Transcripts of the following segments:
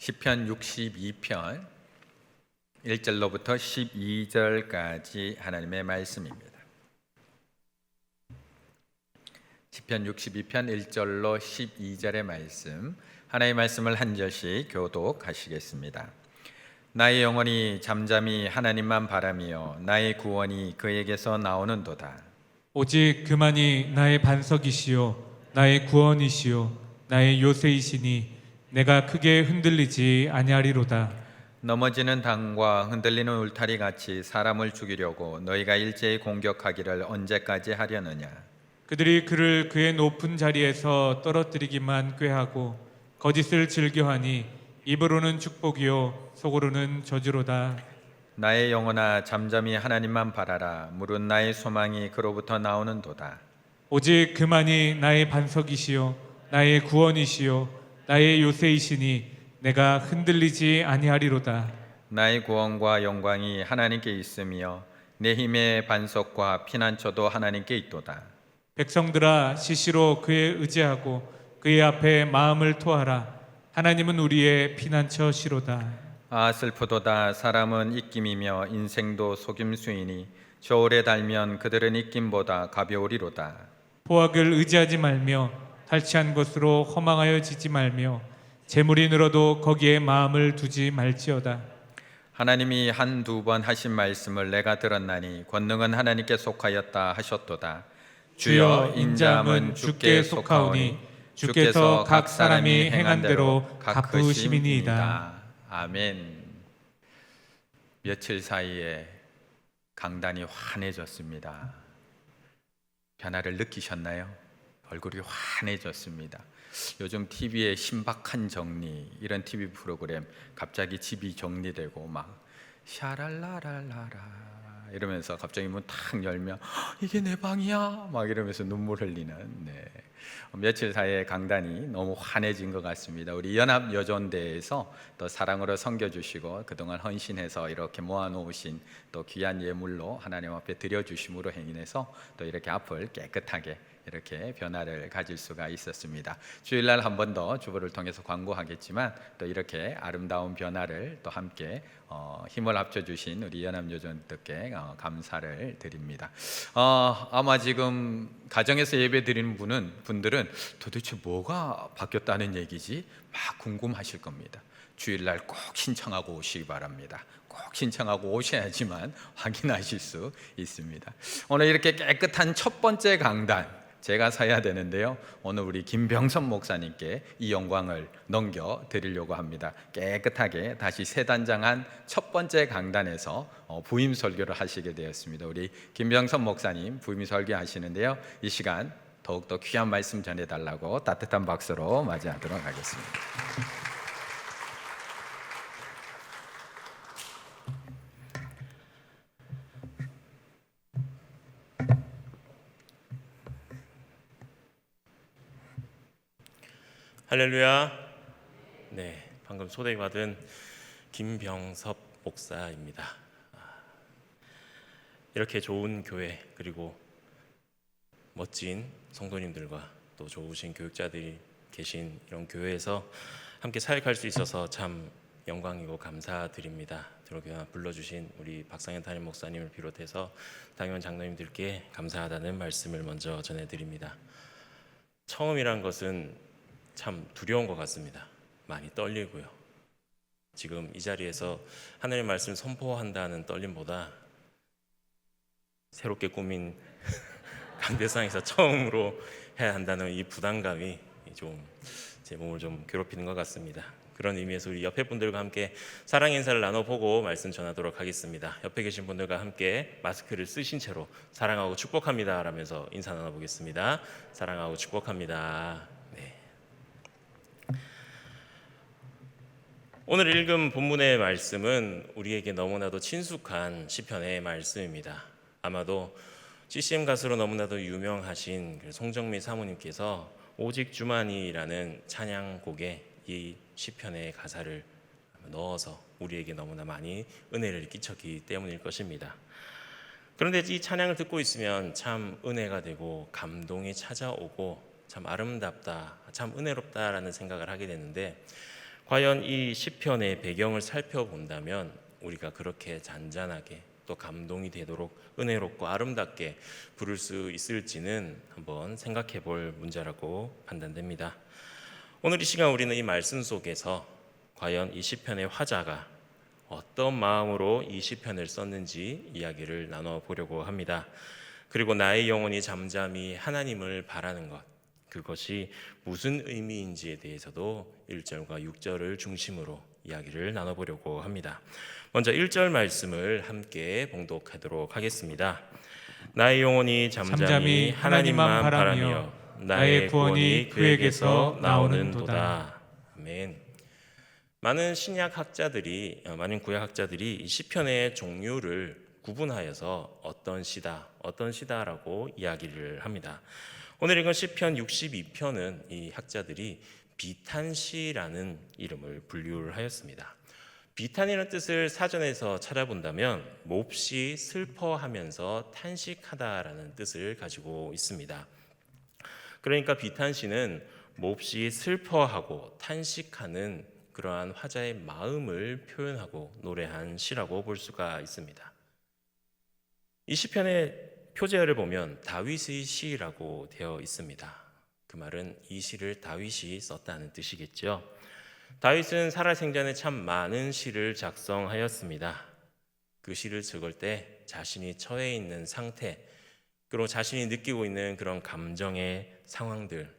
시편 62편 1절로부터 12절까지 하나님의 말씀입니다. 시편 62편 1절로 12절의 말씀, 하나님의 말씀을 한 절씩 교독하시겠습니다. 나의 영혼이 잠잠히 하나님만 바라며 나의 구원이 그에게서 나오는도다. 오직 그만이 나의 반석이시요 나의 구원이시요 나의 요새이시니 내가 크게 흔들리지 아니하리로다. 넘어지는 당과 흔들리는 울타리 같이 사람을 죽이려고 너희가 일제히 공격하기를 언제까지 하려느냐. 그들이 그를 그의 높은 자리에서 떨어뜨리기만 꾀하고 거짓을 즐겨하니 입으로는 축복이요 속으로는 저주로다. 나의 영혼아 잠잠히 하나님만 바라라. 물은 나의 소망이 그로부터 나오는도다. 오직 그만이 나의 반석이시요 나의 구원이시요 나의 요새이시니 내가 흔들리지 아니하리로다. 나의 구원과 영광이 하나님께 있으며 내 힘의 반석과 피난처도 하나님께 있도다. 백성들아 시시로 그에 의지하고 그의 앞에 마음을 토하라. 하나님은 우리의 피난처시로다. 아 슬프도다. 사람은 입김이며 인생도 속임수이니 저울에 달면 그들은 입김보다 가벼우리로다. 포악을 의지하지 말며 탈취한 것으로 허망하여 지지 말며 재물이 늘어도 거기에 마음을 두지 말지어다. 하나님이 한두 번 하신 말씀을 내가 들었나니 권능은 하나님께 속하였다 하셨도다. 주여 인자함은 주께 속하오니 주께서 각 사람이 행한 대로 갚으심이니이다. 아멘. 며칠 사이에 강단이 환해졌습니다. 변화를 느끼셨나요? 얼굴이 환해졌습니다. 요즘 TV에 신박한 정리, 이런 TV 프로그램, 갑자기 집이 정리되고 막 샤랄라랄라라 이러면서 갑자기 문 탁 열면 이게 내 방이야 막 이러면서 눈물 흘리는, 며칠 사이에 강단이 너무 환해진 것 같습니다. 우리 연합여전대에서 또 사랑으로 섬겨주시고 그동안 헌신해서 이렇게 모아놓으신 또 귀한 예물로 하나님 앞에 드려주심으로 행인해서 또 이렇게 앞을 깨끗하게 이렇게 변화를 가질 수가 있었습니다. 주일날 한 번 더 주보를 통해서 광고하겠지만 또 이렇게 아름다운 변화를 또 함께 힘을 합쳐주신 우리 연합여전들께 감사를 드립니다. 아마 지금 가정에서 예배 드리는 분들은 도대체 뭐가 바뀌었다는 얘기지? 막 궁금하실 겁니다. 주일날 꼭 신청하고 오시기 바랍니다. 꼭 신청하고 오셔야지만 확인하실 수 있습니다. 오늘 이렇게 깨끗한 첫 번째 강단 제가 서야 되는데요, 오늘 우리 김병선 목사님께 이 영광을 넘겨드리려고 합니다. 깨끗하게 다시 새단장한 첫 번째 강단에서 부임 설교를 하시게 되었습니다. 우리 김병선 목사님 부임 설교하시는데요, 이 시간 더욱더 귀한 말씀 전해달라고 따뜻한 박수로 맞이하도록 하겠습니다. 할렐루야. 네, 방금 초대받은 김병섭 목사입니다. 이렇게 좋은 교회, 그리고 멋진 성도님들과 또 좋으신 교육자들이 계신 이런 교회에서 함께 사역할 수 있어서 참 영광이고 감사드립니다. 들어교회 불러주신 우리 박상현 담임 목사님을 비롯해서 당연 장로님들께 감사하다는 말씀을 먼저 전해드립니다. 처음이란 것은 참 두려운 것 같습니다. 많이 떨리고요. 지금 이 자리에서 하나님의 말씀을 선포한다는 떨림보다 새롭게 꾸민 강대상에서 처음으로 해야 한다는 이 부담감이 좀 제 몸을 좀 괴롭히는 것 같습니다. 그런 의미에서 우리 옆에 분들과 함께 사랑 인사를 나눠보고 말씀 전하도록 하겠습니다. 옆에 계신 분들과 함께 마스크를 쓰신 채로 사랑하고 축복합니다 라면서 인사 나눠보겠습니다. 사랑하고 축복합니다. 오늘 읽은 본문의 말씀은 우리에게 너무나도 친숙한 시편의 말씀입니다. 아마도 CCM 가수로 너무나도 유명하신 송정미 사모님께서 오직 주만이라는 찬양곡에 이 시편의 가사를 넣어서 우리에게 너무나 많이 은혜를 끼쳤기 때문일 것입니다. 그런데 이 찬양을 듣고 있으면 참 은혜가 되고 감동이 찾아오고 참 아름답다, 참 은혜롭다라는 생각을 하게 되는데, 과연 이 시편의 배경을 살펴본다면 우리가 그렇게 잔잔하게 또 감동이 되도록 은혜롭고 아름답게 부를 수 있을지는 한번 생각해 볼 문제라고 판단됩니다. 오늘 이 시간 우리는 이 말씀 속에서 과연 이 시편의 화자가 어떤 마음으로 이 시편을 썼는지 이야기를 나눠보려고 합니다. 그리고 나의 영혼이 잠잠히 하나님을 바라는 것, 그것이 무슨 의미인지에 대해서도 1절과 6절을 중심으로 이야기를 나눠보려고 합니다. 먼저 1절 말씀을 함께 봉독하도록 하겠습니다. 나의 영혼이 잠잠히 하나님만 바라며 나의 구원이 그에게서 나오는도다. 아멘. 많은 많은 구약학자들이 이 시편의 종류를 구분하여서 어떤 시다라고 이야기를 합니다. 오늘 읽은 시편 62편은 이 학자들이 비탄시라는 이름을 분류를 하였습니다. 비탄이라는 뜻을 사전에서 찾아본다면 몹시 슬퍼하면서 탄식하다라는 뜻을 가지고 있습니다. 그러니까 비탄시는 몹시 슬퍼하고 탄식하는 그러한 화자의 마음을 표현하고 노래한 시라고 볼 수가 있습니다. 이 시편의 표제어를 보면 다윗의 시라고 되어 있습니다. 그 말은 이 시를 다윗이 썼다는 뜻이겠죠. 다윗은 살아생전에 참 많은 시를 작성하였습니다. 그 시를 적을 때 자신이 처해 있는 상태, 그리고 자신이 느끼고 있는 그런 감정의 상황들,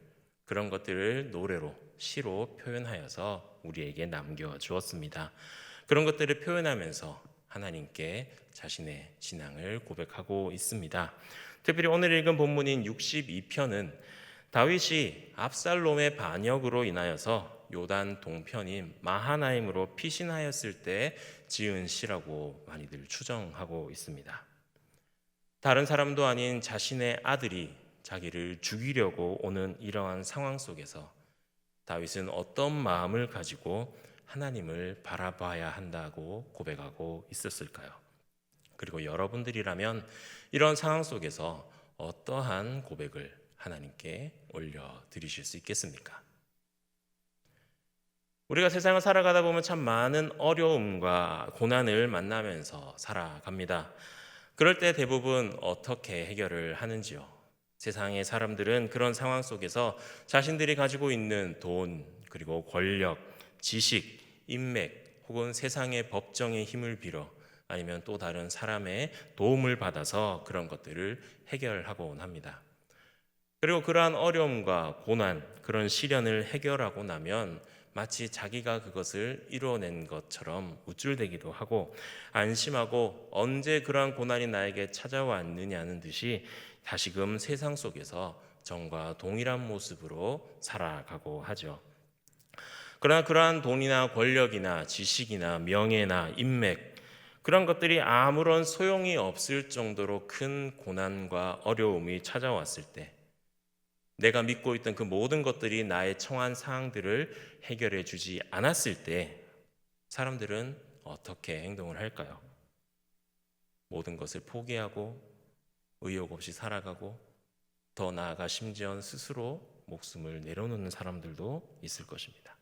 그런 것들을 노래로, 시로 표현하여서 우리에게 남겨주었습니다. 그런 것들을 표현하면서 하나님께 자신의 신앙을 고백하고 있습니다. 특별히 오늘 읽은 본문인 62편은 다윗이 압살롬의 반역으로 인하여서 요단 동편인 마하나임으로 피신하였을 때 지은 시라고 많이들 추정하고 있습니다. 다른 사람도 아닌 자신의 아들이 자기를 죽이려고 오는 이러한 상황 속에서 다윗은 어떤 마음을 가지고 하나님을 바라봐야 한다고 고백하고 있었을까요? 그리고 여러분들이라면 이런 상황 속에서 어떠한 고백을 하나님께 올려드리실 수 있겠습니까? 우리가 세상을 살아가다 보면 참 많은 어려움과 고난을 만나면서 살아갑니다. 그럴 때 대부분 어떻게 해결을 하는지요? 세상의 사람들은 그런 상황 속에서 자신들이 가지고 있는 돈, 그리고 권력, 지식, 인맥, 혹은 세상의 법정의 힘을 빌어 아니면 또 다른 사람의 도움을 받아서 그런 것들을 해결하곤 합니다. 그리고 그러한 어려움과 고난, 그런 시련을 해결하고 나면 마치 자기가 그것을 이뤄낸 것처럼 우쭐대기도 하고 안심하고 언제 그러한 고난이 나에게 찾아왔느냐는 듯이 다시금 세상 속에서 전과 동일한 모습으로 살아가고 하죠. 그러나 그러한 돈이나 권력이나 지식이나 명예나 인맥, 그런 것들이 아무런 소용이 없을 정도로 큰 고난과 어려움이 찾아왔을 때, 내가 믿고 있던 그 모든 것들이 나의 처한 상황들을 해결해 주지 않았을 때 사람들은 어떻게 행동을 할까요? 모든 것을 포기하고 의욕 없이 살아가고 더 나아가 심지어 스스로 목숨을 내려놓는 사람들도 있을 것입니다.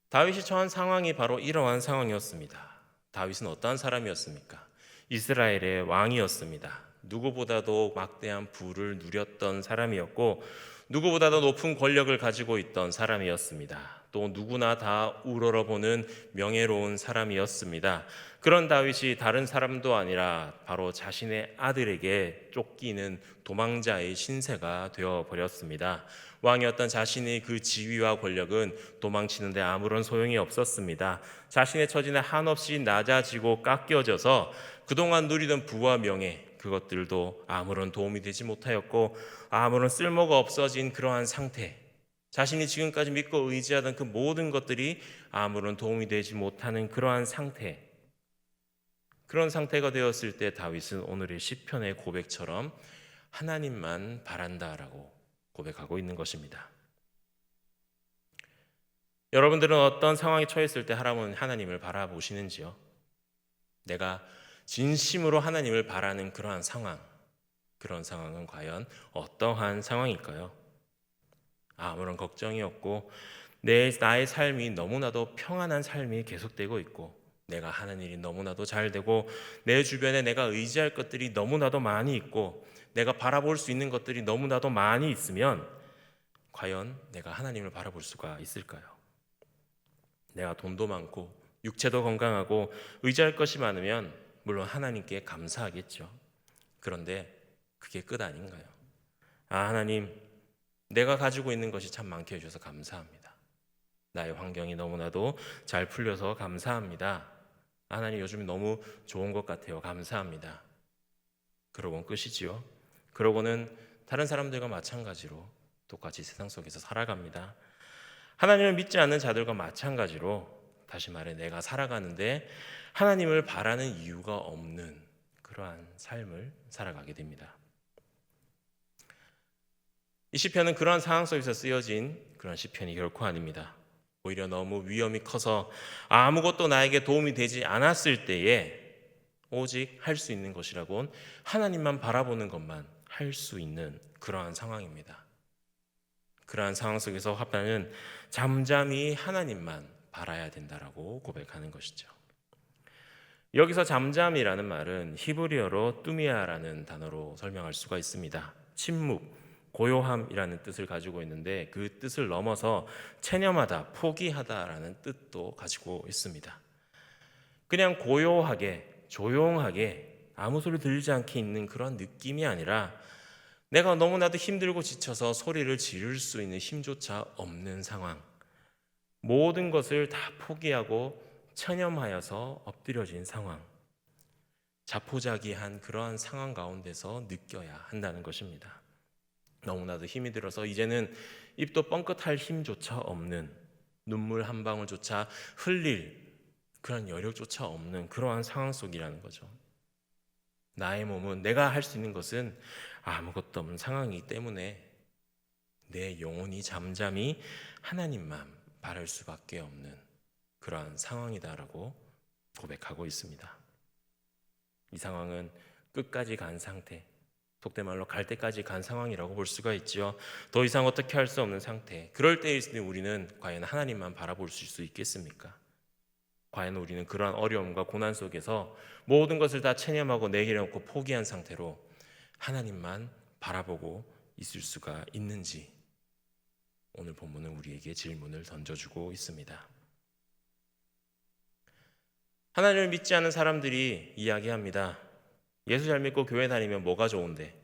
다윗이 처한 상황이 바로 이러한 상황이었습니다. 다윗은 어떠한 사람이었습니까? 이스라엘의 왕이었습니다. 누구보다도 막대한 부를 누렸던 사람이었고 누구보다도 높은 권력을 가지고 있던 사람이었습니다. 또 누구나 다 우러러보는 명예로운 사람이었습니다. 그런 다윗이 다른 사람도 아니라 바로 자신의 아들에게 쫓기는 도망자의 신세가 되어버렸습니다. 왕이었던 자신의 그 지위와 권력은 도망치는데 아무런 소용이 없었습니다. 자신의 처지는 한없이 낮아지고 깎여져서 그동안 누리던 부와 명예, 그것들도 아무런 도움이 되지 못하였고 아무런 쓸모가 없어진 그러한 상태, 자신이 지금까지 믿고 의지하던 그 모든 것들이 아무런 도움이 되지 못하는 그러한 상태, 그런 상태가 되었을 때 다윗은 오늘의 시편의 고백처럼 하나님만 바란다라고 고백하고 있는 것입니다. 여러분들은 어떤 상황에 처했을 때 하나님을 바라보시는지요? 내가 진심으로 하나님을 바라는 그러한 상황, 그런 상황은 과연 어떠한 상황일까요? 아무런 걱정이 없고 나의 삶이 너무나도 평안한 삶이 계속되고 있고, 내가 하는 일이 너무나도 잘 되고, 내 주변에 내가 의지할 것들이 너무나도 많이 있고, 내가 바라볼 수 있는 것들이 너무나도 많이 있으면 과연 내가 하나님을 바라볼 수가 있을까요? 내가 돈도 많고 육체도 건강하고 의지할 것이 많으면 물론 하나님께 감사하겠죠. 그런데 그게 끝 아닌가요? 하나님, 내가 가지고 있는 것이 참 많게 해주셔서 감사합니다. 나의 환경이 너무나도 잘 풀려서 감사합니다. 하나님, 요즘 너무 좋은 것 같아요. 감사합니다. 그러고는 끝이지요. 그러고는 다른 사람들과 마찬가지로 똑같이 세상 속에서 살아갑니다. 하나님을 믿지 않는 자들과 마찬가지로, 다시 말해 내가 살아가는데 하나님을 바라는 이유가 없는 그러한 삶을 살아가게 됩니다. 이 시편은 그러한 상황 속에서 쓰여진 그런 시편이 결코 아닙니다. 오히려 너무 위험이 커서 아무것도 나에게 도움이 되지 않았을 때에 오직 할 수 있는 것이라곤 하나님만 바라보는 것만 할 수 있는 그러한 상황입니다. 그러한 상황 속에서 하나는 잠잠히 하나님만 바라야 된다라고 고백하는 것이죠. 여기서 잠잠이라는 말은 히브리어로 뚜미아라는 단어로 설명할 수가 있습니다. 침묵, 고요함이라는 뜻을 가지고 있는데, 그 뜻을 넘어서 체념하다, 포기하다라는 뜻도 가지고 있습니다. 그냥 고요하게, 조용하게 아무 소리 들리지 않게 있는 그런 느낌이 아니라, 내가 너무나도 힘들고 지쳐서 소리를 지를 수 있는 힘조차 없는 상황, 모든 것을 다 포기하고 체념하여서 엎드려진 상황, 자포자기한 그러한 상황 가운데서 느껴야 한다는 것입니다. 너무나도 힘이 들어서 이제는 입도 뻥끗할 힘조차 없는, 눈물 한 방울조차 흘릴 그런 여력조차 없는 그러한 상황 속이라는 거죠. 나의 몸은, 내가 할 수 있는 것은 아무것도 없는 상황이기 때문에 내 영혼이 잠잠히 하나님만 바랄 수밖에 없는 그러한 상황이다라고 고백하고 있습니다. 이 상황은 끝까지 간 상태, 속된 말로 갈 때까지 간 상황이라고 볼 수가 있죠. 더 이상 어떻게 할 수 없는 상태. 그럴 때 우리는 과연 하나님만 바라볼 수 있겠습니까? 과연 우리는 그러한 어려움과 고난 속에서 모든 것을 다 체념하고 내려놓고 포기한 상태로 하나님만 바라보고 있을 수가 있는지, 오늘 본문은 우리에게 질문을 던져주고 있습니다. 하나님을 믿지 않는 사람들이 이야기합니다. 예수 잘 믿고 교회 다니면 뭐가 좋은데?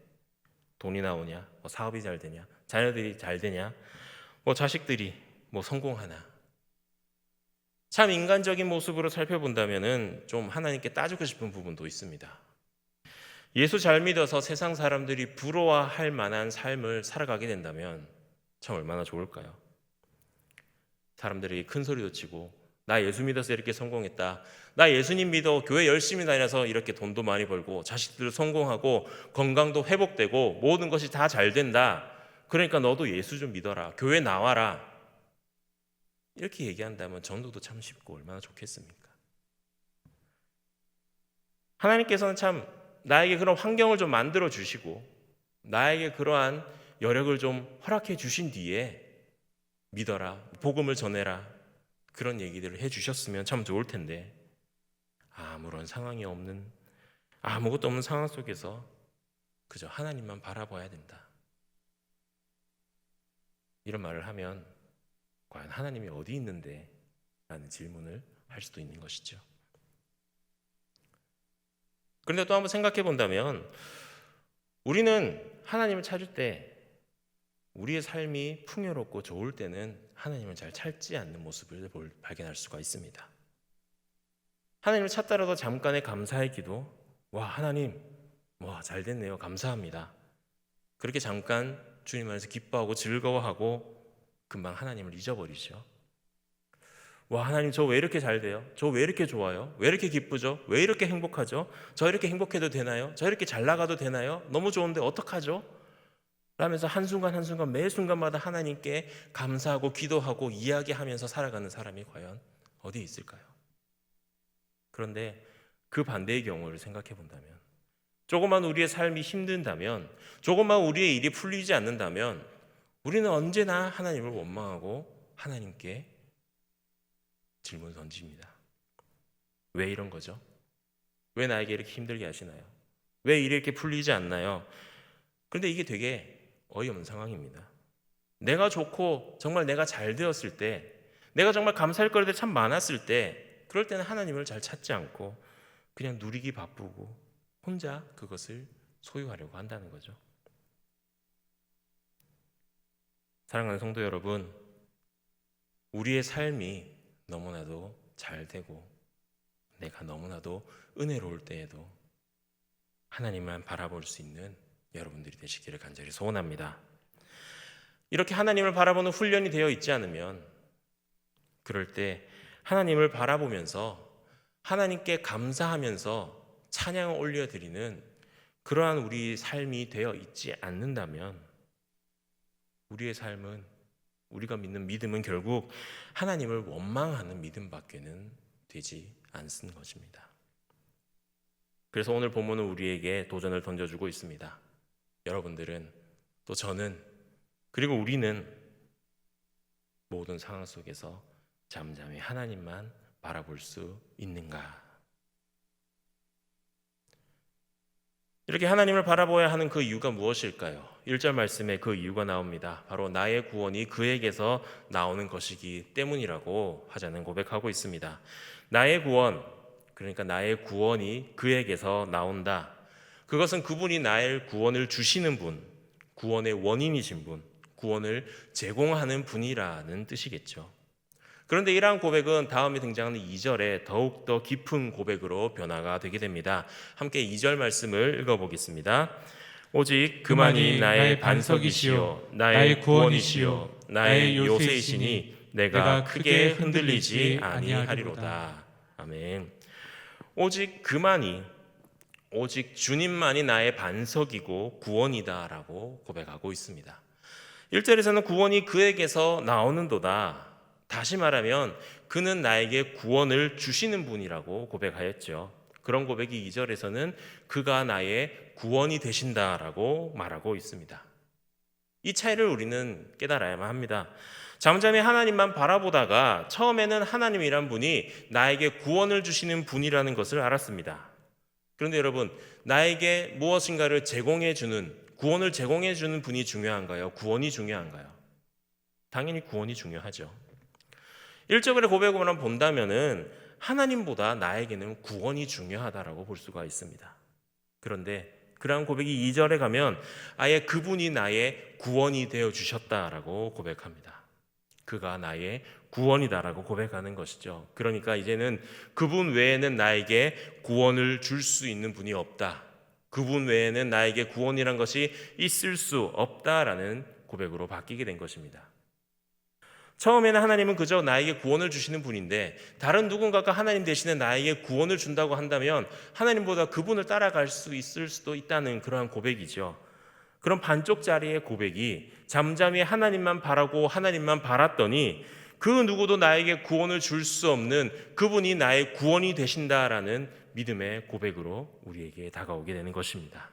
돈이 나오냐? 사업이 잘 되냐? 자녀들이 잘 되냐? 자식들이 성공하나? 참 인간적인 모습으로 살펴본다면은 좀 하나님께 따지고 싶은 부분도 있습니다. 예수 잘 믿어서 세상 사람들이 부러워할 만한 삶을 살아가게 된다면 참 얼마나 좋을까요? 사람들이 큰 소리도 치고, 나 예수 믿어서 이렇게 성공했다, 나 예수님 믿어 교회 열심히 다녀서 이렇게 돈도 많이 벌고 자식들 성공하고 건강도 회복되고 모든 것이 다 잘 된다, 그러니까 너도 예수 좀 믿어라, 교회 나와라, 이렇게 얘기한다면 전도도 참 쉽고 얼마나 좋겠습니까? 하나님께서는 참 나에게 그런 환경을 좀 만들어 주시고 나에게 그러한 여력을 좀 허락해 주신 뒤에 믿어라, 복음을 전해라, 그런 얘기들을 해 주셨으면 참 좋을 텐데, 아무런 상황이 없는, 아무것도 없는 상황 속에서 그저 하나님만 바라봐야 된다, 이런 말을 하면 과연 하나님이 어디 있는데? 라는 질문을 할 수도 있는 것이죠. 그런데 또 한번 생각해 본다면, 우리는 하나님을 찾을 때 우리의 삶이 풍요롭고 좋을 때는 하나님을 잘 찾지 않는 모습을 발견할 수가 있습니다. 하나님을 찾더라도 잠깐의 감사의 기도, 하나님, 잘 됐네요, 감사합니다, 그렇게 잠깐 주님 안에서 기뻐하고 즐거워하고 금방 하나님을 잊어버리죠. 하나님, 저 왜 이렇게 잘 돼요? 저 왜 이렇게 좋아요? 왜 이렇게 기쁘죠? 왜 이렇게 행복하죠? 저 이렇게 행복해도 되나요? 저 이렇게 잘 나가도 되나요? 너무 좋은데 어떡하죠? 라면서 한순간 한순간 매 순간마다 하나님께 감사하고 기도하고 이야기하면서 살아가는 사람이 과연 어디에 있을까요? 그런데 그 반대의 경우를 생각해 본다면, 조금만 우리의 삶이 힘든다면, 조금만 우리의 일이 풀리지 않는다면 우리는 언제나 하나님을 원망하고 하나님께 질문 던집니다. 왜 이런 거죠? 왜 나에게 이렇게 힘들게 하시나요? 왜 일이 이렇게 풀리지 않나요? 그런데 이게 되게 어이없는 상황입니다. 내가 좋고 정말 내가 잘 되었을 때, 내가 정말 감사할 거리들 참 많았을 때, 그럴 때는 하나님을 잘 찾지 않고 그냥 누리기 바쁘고 혼자 그것을 소유하려고 한다는 거죠. 사랑하는 성도 여러분, 우리의 삶이 너무나도 잘 되고 내가 너무나도 은혜로울 때에도 하나님만 바라볼 수 있는 여러분들이 되시기를 간절히 소원합니다. 이렇게 하나님을 바라보는 훈련이 되어 있지 않으면 그럴 때 하나님을 바라보면서 하나님께 감사하면서 찬양을 올려드리는 그러한 우리 삶이 되어 있지 않는다면 우리의 삶은, 우리가 믿는 믿음은 결국 하나님을 원망하는 믿음밖에는 되지 않는 것입니다. 그래서 오늘 본문은 우리에게 도전을 던져주고 있습니다. 여러분들은, 또 저는, 그리고 우리는 모든 상황 속에서 잠잠히 하나님만 바라볼 수 있는가? 이렇게 하나님을 바라보아야 하는 그 이유가 무엇일까요? 1절 말씀에 그 이유가 나옵니다. 바로 나의 구원이 그에게서 나오는 것이기 때문이라고 하자는 고백하고 있습니다. 나의 구원, 그러니까 나의 구원이 그에게서 나온다. 그것은 그분이 나의 구원을 주시는 분, 구원의 원인이신 분, 구원을 제공하는 분이라는 뜻이겠죠. 그런데 이러한 고백은 다음에 등장하는 2절에 더욱더 깊은 고백으로 변화가 되게 됩니다. 함께 2절 말씀을 읽어보겠습니다. 오직 그만이 나의 반석이시요 나의 구원이시요 나의 요새이시니 내가 크게 흔들리지 아니하리로다. 아멘. 오직 그만이, 오직 주님만이 나의 반석이고 구원이다라고 고백하고 있습니다. 1절에서는 구원이 그에게서 나오는도다. 다시 말하면 그는 나에게 구원을 주시는 분이라고 고백하였죠. 그런 고백이 2절에서는 그가 나의 구원이 되신다라고 말하고 있습니다. 이 차이를 우리는 깨달아야만 합니다. 잠잠히 하나님만 바라보다가 처음에는 하나님이란 분이 나에게 구원을 주시는 분이라는 것을 알았습니다. 그런데 여러분, 나에게 무엇인가를 제공해주는, 구원을 제공해주는 분이 중요한가요? 구원이 중요한가요? 당연히 구원이 중요하죠. 1절의 고백으로만 본다면은 하나님보다 나에게는 구원이 중요하다라고 볼 수가 있습니다. 그런데 그러한 고백이 2절에 가면 아예 그분이 나의 구원이 되어 주셨다라고 고백합니다. 그가 나의 구원이다라고 고백하는 것이죠. 그러니까 이제는 그분 외에는 나에게 구원을 줄 수 있는 분이 없다. 그분 외에는 나에게 구원이란 것이 있을 수 없다라는 고백으로 바뀌게 된 것입니다. 처음에는 하나님은 그저 나에게 구원을 주시는 분인데 다른 누군가가 하나님 대신에 나에게 구원을 준다고 한다면 하나님보다 그분을 따라갈 수 있을 수도 있다는 그러한 고백이죠. 그런 반쪽짜리의 고백이 잠잠히 하나님만 바라고 하나님만 바랐더니 그 누구도 나에게 구원을 줄 수 없는 그분이 나의 구원이 되신다라는 믿음의 고백으로 우리에게 다가오게 되는 것입니다.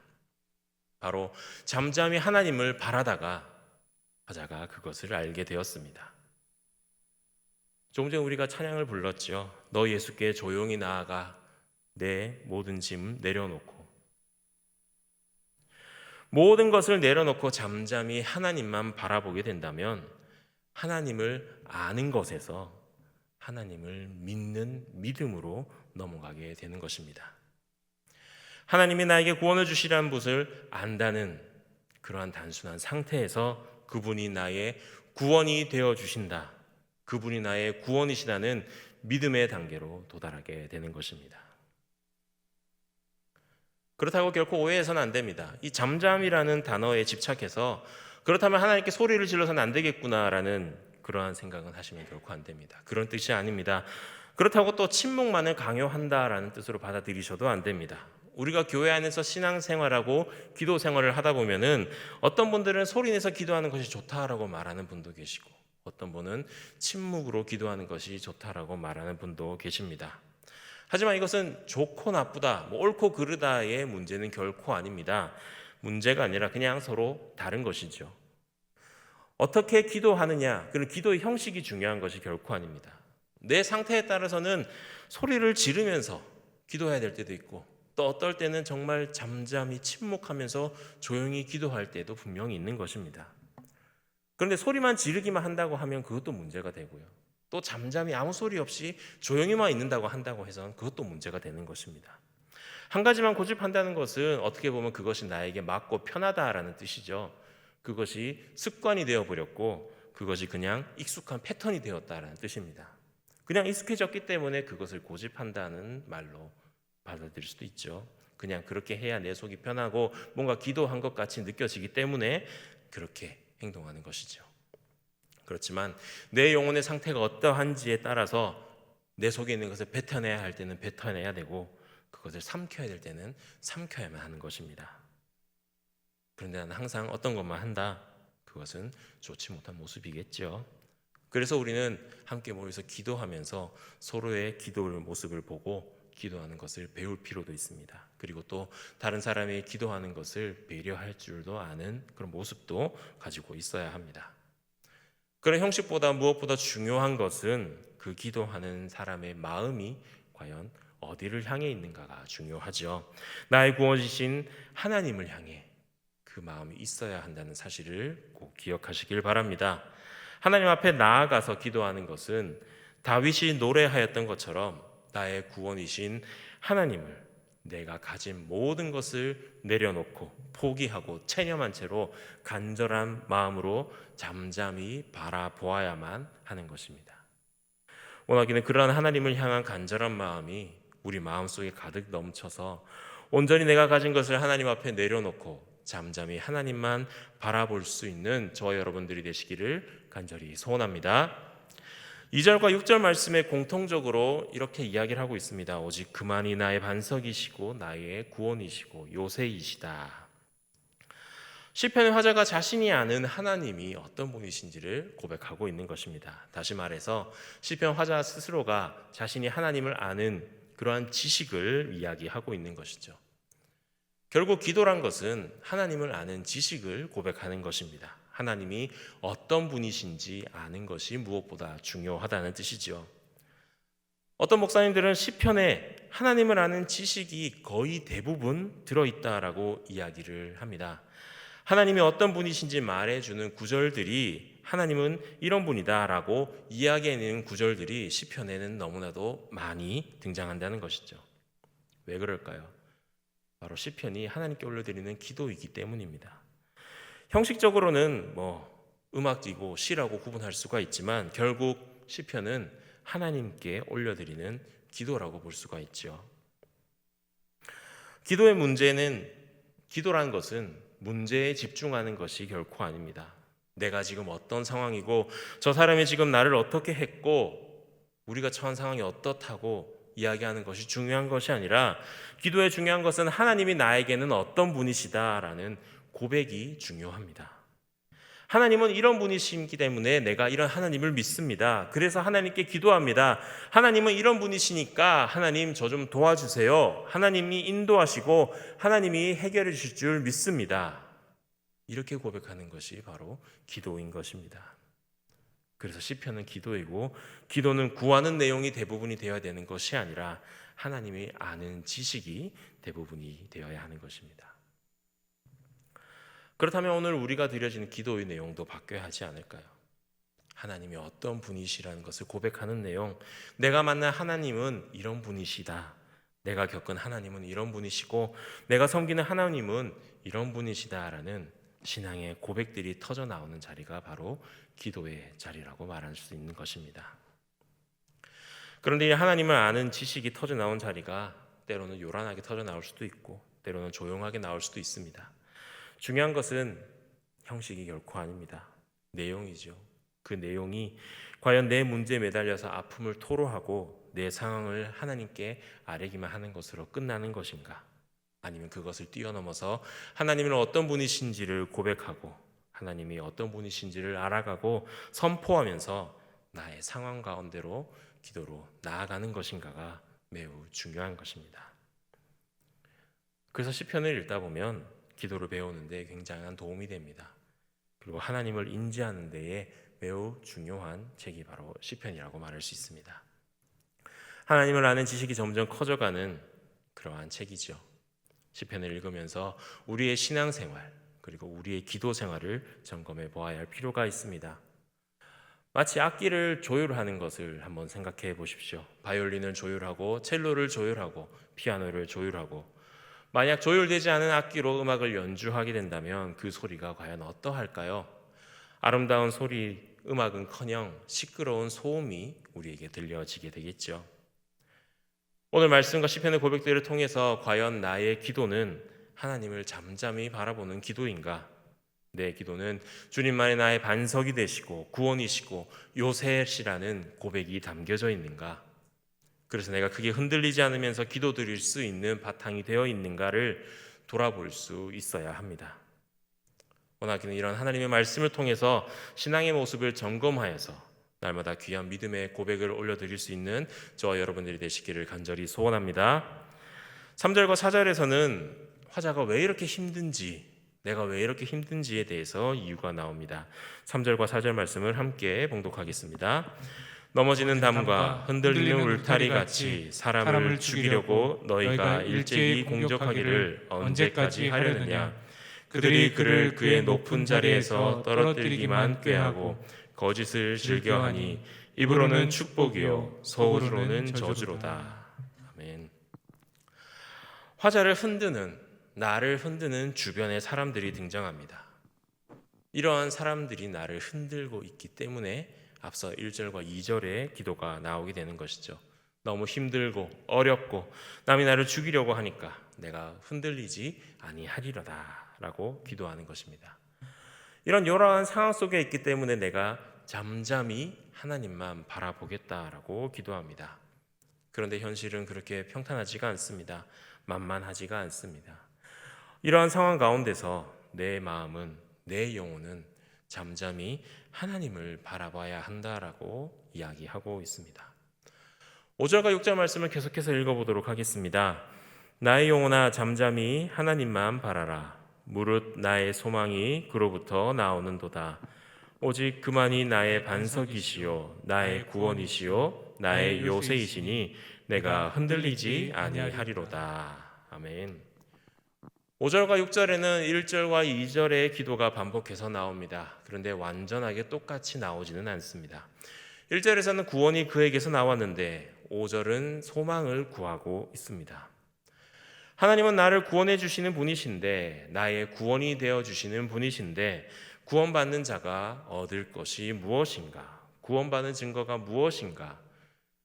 바로 잠잠히 하나님을 바라다가 하자가 그것을 알게 되었습니다. 조금 전에 우리가 찬양을 불렀죠. 너 예수께 조용히 나아가 내 모든 짐 내려놓고, 모든 것을 내려놓고 잠잠히 하나님만 바라보게 된다면 하나님을 아는 것에서 하나님을 믿는 믿음으로 넘어가게 되는 것입니다. 하나님이 나에게 구원을 주시라는 것을 안다는 그러한 단순한 상태에서 그분이 나의 구원이 되어 주신다, 그분이 나의 구원이시라는 믿음의 단계로 도달하게 되는 것입니다. 그렇다고 결코 오해해서는 안 됩니다. 이 잠잠이라는 단어에 집착해서 그렇다면 하나님께 소리를 질러서는 안 되겠구나라는 그러한 생각은 하시면 결코 안 됩니다. 그런 뜻이 아닙니다. 그렇다고 또 침묵만을 강요한다라는 뜻으로 받아들이셔도 안 됩니다. 우리가 교회 안에서 신앙생활하고 기도 생활을 하다 보면은 어떤 분들은 소리내서 기도하는 것이 좋다라고 말하는 분도 계시고 어떤 분은 침묵으로 기도하는 것이 좋다라고 말하는 분도 계십니다. 하지만 이것은 좋고 나쁘다, 옳고 그르다의 문제는 결코 아닙니다. 문제가 아니라 그냥 서로 다른 것이죠. 어떻게 기도하느냐, 그런 기도의 형식이 중요한 것이 결코 아닙니다. 내 상태에 따라서는 소리를 지르면서 기도해야 될 때도 있고, 또 어떨 때는 정말 잠잠히 침묵하면서 조용히 기도할 때도 분명히 있는 것입니다. 그런데 소리만 지르기만 한다고 하면 그것도 문제가 되고요. 또 잠잠히 아무 소리 없이 조용히만 있는다고 한다고 해서는 그것도 문제가 되는 것입니다. 한 가지만 고집한다는 것은 어떻게 보면 그것이 나에게 맞고 편하다라는 뜻이죠. 그것이 습관이 되어버렸고 그것이 그냥 익숙한 패턴이 되었다라는 뜻입니다. 그냥 익숙해졌기 때문에 그것을 고집한다는 말로 받아들일 수도 있죠. 그냥 그렇게 해야 내 속이 편하고 뭔가 기도한 것 같이 느껴지기 때문에 그렇게 행동하는 것이죠. 그렇지만 내 영혼의 상태가 어떠한지에 따라서 내 속에 있는 것을 뱉어내야 할 때는 뱉어내야 되고 그것을 삼켜야 될 때는 삼켜야만 하는 것입니다. 그런데 나는 항상 어떤 것만 한다, 그것은 좋지 못한 모습이겠죠. 그래서 우리는 함께 모여서 기도하면서 서로의 기도의 모습을 보고 기도하는 것을 배울 필요도 있습니다. 그리고 또 다른 사람이 기도하는 것을 배려할 줄도 아는 그런 모습도 가지고 있어야 합니다. 그런 형식보다 무엇보다 중요한 것은 그 기도하는 사람의 마음이 과연 어디를 향해 있는가가 중요하죠. 나의 구원이신 하나님을 향해 그 마음이 있어야 한다는 사실을 꼭 기억하시길 바랍니다. 하나님 앞에 나아가서 기도하는 것은 다윗이 노래하였던 것처럼 나의 구원이신 하나님을 내가 가진 모든 것을 내려놓고 포기하고 체념한 채로 간절한 마음으로 잠잠히 바라보아야만 하는 것입니다. 원하기는 그러한 하나님을 향한 간절한 마음이 우리 마음속에 가득 넘쳐서 온전히 내가 가진 것을 하나님 앞에 내려놓고 잠잠히 하나님만 바라볼 수 있는 저와 여러분들이 되시기를 간절히 소원합니다. 2절과 6절 말씀에 공통적으로 이렇게 이야기를 하고 있습니다. 오직 그만이 나의 반석이시고 나의 구원이시고 요새이시다. 시편의 화자가 자신이 아는 하나님이 어떤 분이신지를 고백하고 있는 것입니다. 다시 말해서 시편 화자 스스로가 자신이 하나님을 아는 그러한 지식을 이야기하고 있는 것이죠. 결국 기도란 것은 하나님을 아는 지식을 고백하는 것입니다. 하나님이 어떤 분이신지 아는 것이 무엇보다 중요하다는 뜻이죠. 어떤 목사님들은 시편에 하나님을 아는 지식이 거의 대부분 들어있다라고 이야기를 합니다. 하나님이 어떤 분이신지 말해주는 구절들이 하나님은 이런 분이다라고 이야기해내는 구절들이 시편에는 너무나도 많이 등장한다는 것이죠. 왜 그럴까요? 바로 시편이 하나님께 올려드리는 기도이기 때문입니다. 형식적으로는 음악이고 시라고 구분할 수가 있지만 결국 시편은 하나님께 올려드리는 기도라고 볼 수가 있죠. 기도의 문제는, 기도라는 것은 문제에 집중하는 것이 결코 아닙니다. 내가 지금 어떤 상황이고 저 사람이 지금 나를 어떻게 했고 우리가 처한 상황이 어떻다고 이야기하는 것이 중요한 것이 아니라 기도에 중요한 것은 하나님이 나에게는 어떤 분이시다라는 고백이 중요합니다. 하나님은 이런 분이시기 때문에 내가 이런 하나님을 믿습니다. 그래서 하나님께 기도합니다. 하나님은 이런 분이시니까 하나님 저 좀 도와주세요. 하나님이 인도하시고 하나님이 해결해 주실 줄 믿습니다. 이렇게 고백하는 것이 바로 기도인 것입니다. 그래서 시편은 기도이고 기도는 구하는 내용이 대부분이 되어야 되는 것이 아니라 하나님이 아는 지식이 대부분이 되어야 하는 것입니다. 그렇다면 오늘 우리가 드려지는 기도의 내용도 바뀌어야 하지 않을까요? 하나님이 어떤 분이시라는 것을 고백하는 내용, 내가 만난 하나님은 이런 분이시다, 내가 겪은 하나님은 이런 분이시고 내가 섬기는 하나님은 이런 분이시다라는 신앙의 고백들이 터져 나오는 자리가 바로 기도의 자리라고 말할 수 있는 것입니다. 그런데 이 하나님을 아는 지식이 터져 나온 자리가 때로는 요란하게 터져 나올 수도 있고 때로는 조용하게 나올 수도 있습니다. 중요한 것은 형식이 결코 아닙니다. 내용이죠. 그 내용이 과연 내 문제에 매달려서 아픔을 토로하고 내 상황을 하나님께 아뢰기만 하는 것으로 끝나는 것인가? 아니면 그것을 뛰어넘어서 하나님은 어떤 분이신지를 고백하고 하나님이 어떤 분이신지를 알아가고 선포하면서 나의 상황 가운데로 기도로 나아가는 것인가가 매우 중요한 것입니다. 그래서 시편을 읽다 보면 기도를 배우는데 굉장한 도움이 됩니다. 그리고 하나님을 인지하는 데에 매우 중요한 책이 바로 시편이라고 말할 수 있습니다. 하나님을 아는 지식이 점점 커져가는 그러한 책이죠. 시편을 읽으면서 우리의 신앙생활 그리고 우리의 기도 생활을 점검해 보아야 할 필요가 있습니다. 마치 악기를 조율하는 것을 한번 생각해 보십시오. 바이올린을 조율하고 첼로를 조율하고 피아노를 조율하고 만약 조율되지 않은 악기로 음악을 연주하게 된다면 그 소리가 과연 어떠할까요? 아름다운 소리, 음악은커녕 시끄러운 소음이 우리에게 들려지게 되겠죠. 오늘 말씀과 시편의 고백들을 통해서 과연 나의 기도는 하나님을 잠잠히 바라보는 기도인가? 내 기도는 주님만이 나의 반석이 되시고 구원이시고 요새시라는 고백이 담겨져 있는가? 그래서 내가 크게 흔들리지 않으면서 기도드릴 수 있는 바탕이 되어 있는가를 돌아볼 수 있어야 합니다. 원하기는 이런 하나님의 말씀을 통해서 신앙의 모습을 점검하여서 날마다 귀한 믿음의 고백을 올려드릴 수 있는 저와 여러분들이 되시기를 간절히 소원합니다. 3절과 4절에서는 화자가 왜 이렇게 힘든지, 내가 왜 이렇게 힘든지에 대해서 이유가 나옵니다. 3절과 4절 말씀을 함께 봉독하겠습니다. 넘어지는 담과 흔들리는 울타리 같이 사람을 죽이려고 너희가 일제히 공격하기를 언제까지 하려느냐? 그들이 그를 그의 높은 자리에서 떨어뜨리기만 꾀하고 거짓을 즐겨하니 입으로는 축복이요 속으로는 저주로다. 아멘. 화자를 흔드는, 나를 흔드는 주변의 사람들이 등장합니다. 이러한 사람들이 나를 흔들고 있기 때문에 앞서 1절과 2절의 기도가 나오게 되는 것이죠. 너무 힘들고 어렵고 남이 나를 죽이려고 하니까 내가 흔들리지 아니하리로다 라고 기도하는 것입니다. 이런 요란한 상황 속에 있기 때문에 내가 잠잠히 하나님만 바라보겠다라고 기도합니다. 그런데 현실은 그렇게 평탄하지가 않습니다. 만만하지가 않습니다. 이러한 상황 가운데서 내 마음은, 내 영혼은 잠잠히 하나님을 바라봐야 한다라고 이야기하고 있습니다. 5절과 6절 말씀을 계속해서 읽어보도록 하겠습니다. 나의 영혼아 잠잠히 하나님만 바라라. 무릇 나의 소망이 그로부터 나오는도다. 오직 그만이 나의 반석이시요 나의 구원이시요 나의 요새이시니 내가 흔들리지 아니하리로다. 아멘. 5절과 6절에는 1절과 2절의 기도가 반복해서 나옵니다. 그런데 완전하게 똑같이 나오지는 않습니다. 1절에서는 구원이 그에게서 나왔는데 5절은 소망을 구하고 있습니다. 하나님은 나를 구원해 주시는 분이신데, 나의 구원이 되어 주시는 분이신데, 구원받는 자가 얻을 것이 무엇인가? 구원받는 증거가 무엇인가?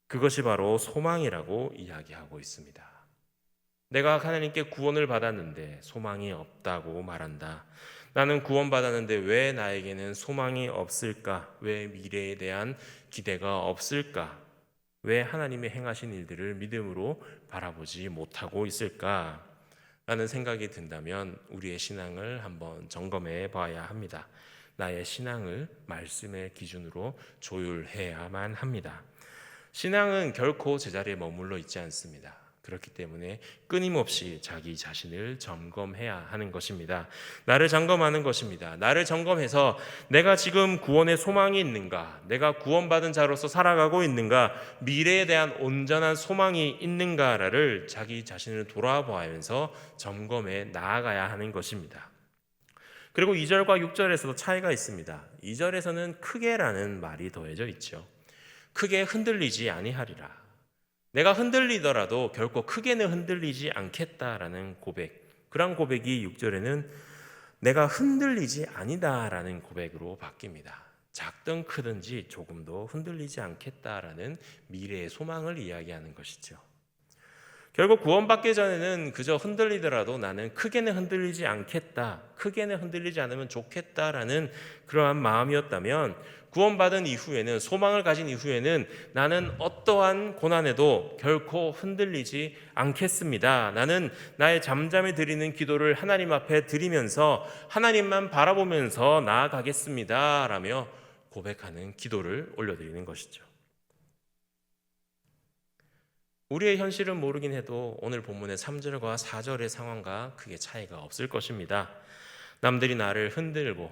그것이 바로 소망이라고 이야기하고 있습니다. 내가 하나님께 구원을 받았는데 소망이 없다고 말한다. 나는 구원받았는데 왜 나에게는 소망이 없을까? 왜 미래에 대한 기대가 없을까? 왜 하나님의 행하신 일들을 믿음으로 바라보지 못하고 있을까? 라는 생각이 든다면 우리의 신앙을 한번 점검해 봐야 합니다. 나의 신앙을 말씀의 기준으로 조율해야만 합니다. 신앙은 결코 제자리에 머물러 있지 않습니다. 그렇기 때문에 끊임없이 자기 자신을 점검해야 하는 것입니다. 나를 점검하는 것입니다. 나를 점검해서 내가 지금 구원의 소망이 있는가? 내가 구원받은 자로서 살아가고 있는가? 미래에 대한 온전한 소망이 있는가를 자기 자신을 돌아보면서 점검해 나아가야 하는 것입니다. 그리고 2절과 6절에서도 차이가 있습니다. 2절에서는 크게라는 말이 더해져 있죠. 크게 흔들리지 아니하리라. 내가 흔들리더라도 결코 크게는 흔들리지 않겠다라는 고백, 그런 고백이 6절에는 내가 흔들리지 아니다라는 고백으로 바뀝니다. 작든 크든지 조금도 흔들리지 않겠다라는 미래의 소망을 이야기하는 것이죠. 결국 구원받기 전에는 그저 흔들리더라도 나는 크게는 흔들리지 않겠다, 크게는 흔들리지 않으면 좋겠다라는 그러한 마음이었다면, 구원받은 이후에는, 소망을 가진 이후에는 나는 어떠한 고난에도 결코 흔들리지 않겠습니다. 나는 나의 잠잠히 드리는 기도를 하나님 앞에 드리면서 하나님만 바라보면서 나아가겠습니다 라며 고백하는 기도를 올려드리는 것이죠. 우리의 현실은 모르긴 해도 오늘 본문의 3절과 4절의 상황과 크게 차이가 없을 것입니다. 남들이 나를 흔들고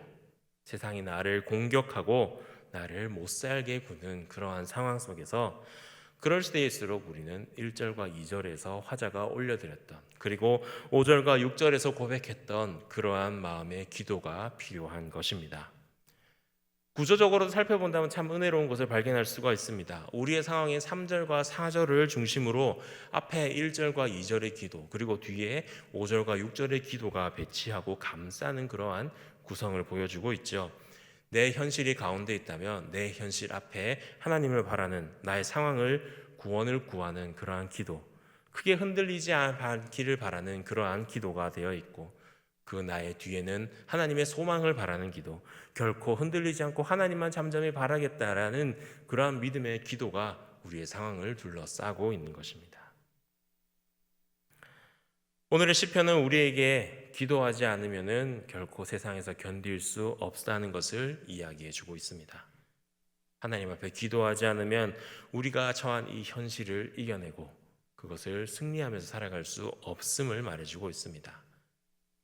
세상이 나를 공격하고 나를 못 살게 구는 그러한 상황 속에서 그럴 때일수록 우리는 1절과 2절에서 화자가 올려드렸던, 그리고 5절과 6절에서 고백했던 그러한 마음의 기도가 필요한 것입니다. 구조적으로 살펴본다면 참 은혜로운 것을 발견할 수가 있습니다. 우리의 상황인 3절과 4절을 중심으로 앞에 1절과 2절의 기도, 그리고 뒤에 5절과 6절의 기도가 배치하고 감싸는 그러한 구성을 보여주고 있죠. 내 현실이 가운데 있다면 내 현실 앞에 하나님을 바라는, 나의 상황을, 구원을 구하는 그러한 기도, 크게 흔들리지 않기를 바라는 그러한 기도가 되어 있고, 그 나의 뒤에는 하나님의 소망을 바라는 기도, 결코 흔들리지 않고 하나님만 잠잠히 바라겠다라는 그러한 믿음의 기도가 우리의 상황을 둘러싸고 있는 것입니다. 오늘의 시편은 우리에게 기도하지 않으면은 결코 세상에서 견딜 수 없다는 것을 이야기해 주고 있습니다. 하나님 앞에 기도하지 않으면 우리가 처한 이 현실을 이겨내고 그것을 승리하면서 살아갈 수 없음을 말해주고 있습니다.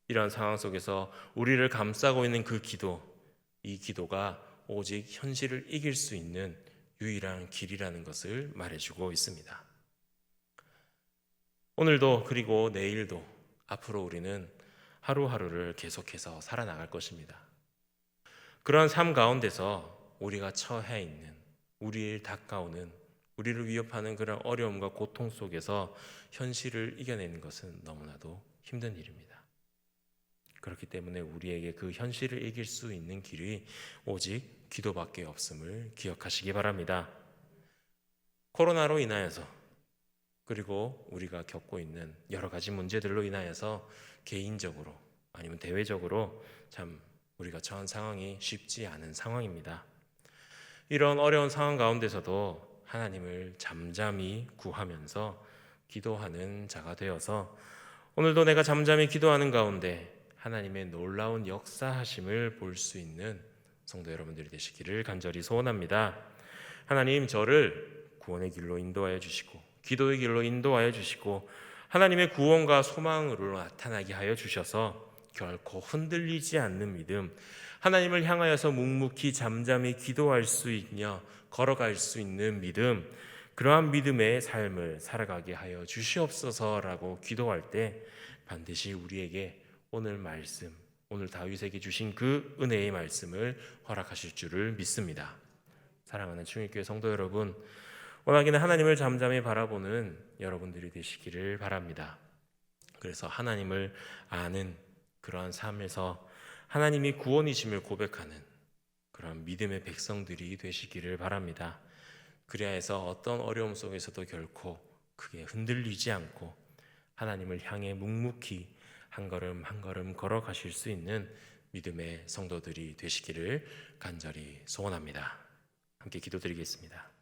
이런 상황 속에서 우리를 감싸고 있는 그 기도, 이 기도가 오직 현실을 이길 수 있는 유일한 길이라는 것을 말해주고 있습니다. 오늘도, 그리고 내일도, 앞으로 우리는 하루하루를 계속해서 살아나갈 것입니다. 그런 삶 가운데서 우리가 처해 있는, 우리를 다가오는, 우리를 위협하는 그런 어려움과 고통 속에서 현실을 이겨내는 것은 너무나도 힘든 일입니다. 그렇기 때문에 우리에게 그 현실을 이길 수 있는 길이 오직 기도밖에 없음을 기억하시기 바랍니다. 코로나로 인하여서, 그리고 우리가 겪고 있는 여러 가지 문제들로 인하여서 개인적으로 아니면 대외적으로 참 우리가 처한 상황이 쉽지 않은 상황입니다. 이런 어려운 상황 가운데서도 하나님을 잠잠히 구하면서 기도하는 자가 되어서 오늘도 내가 잠잠히 기도하는 가운데 하나님의 놀라운 역사하심을 볼 수 있는 성도 여러분들이 되시기를 간절히 소원합니다. 하나님, 저를 구원의 길로 인도하여 주시고 기도의 길로 인도하여 주시고 하나님의 구원과 소망으로 나타나게 하여 주셔서 결코 흔들리지 않는 믿음, 하나님을 향하여서 묵묵히 잠잠히 기도할 수 있며 걸어갈 수 있는 믿음, 그러한 믿음의 삶을 살아가게 하여 주시옵소서라고 기도할 때 반드시 우리에게 오늘 말씀, 오늘 다윗에게 주신 그 은혜의 말씀을 허락하실 줄을 믿습니다. 사랑하는 충일교회 성도 여러분, 원하기는 하나님을 잠잠히 바라보는 여러분들이 되시기를 바랍니다. 그래서 하나님을 아는 그러한 삶에서 하나님이 구원이심을 고백하는 그런 믿음의 백성들이 되시기를 바랍니다. 그래야 해서 어떤 어려움 속에서도 결코 크게 흔들리지 않고 하나님을 향해 묵묵히 한 걸음 한 걸음 걸어가실 수 있는 믿음의 성도들이 되시기를 간절히 소원합니다. 함께 기도드리겠습니다.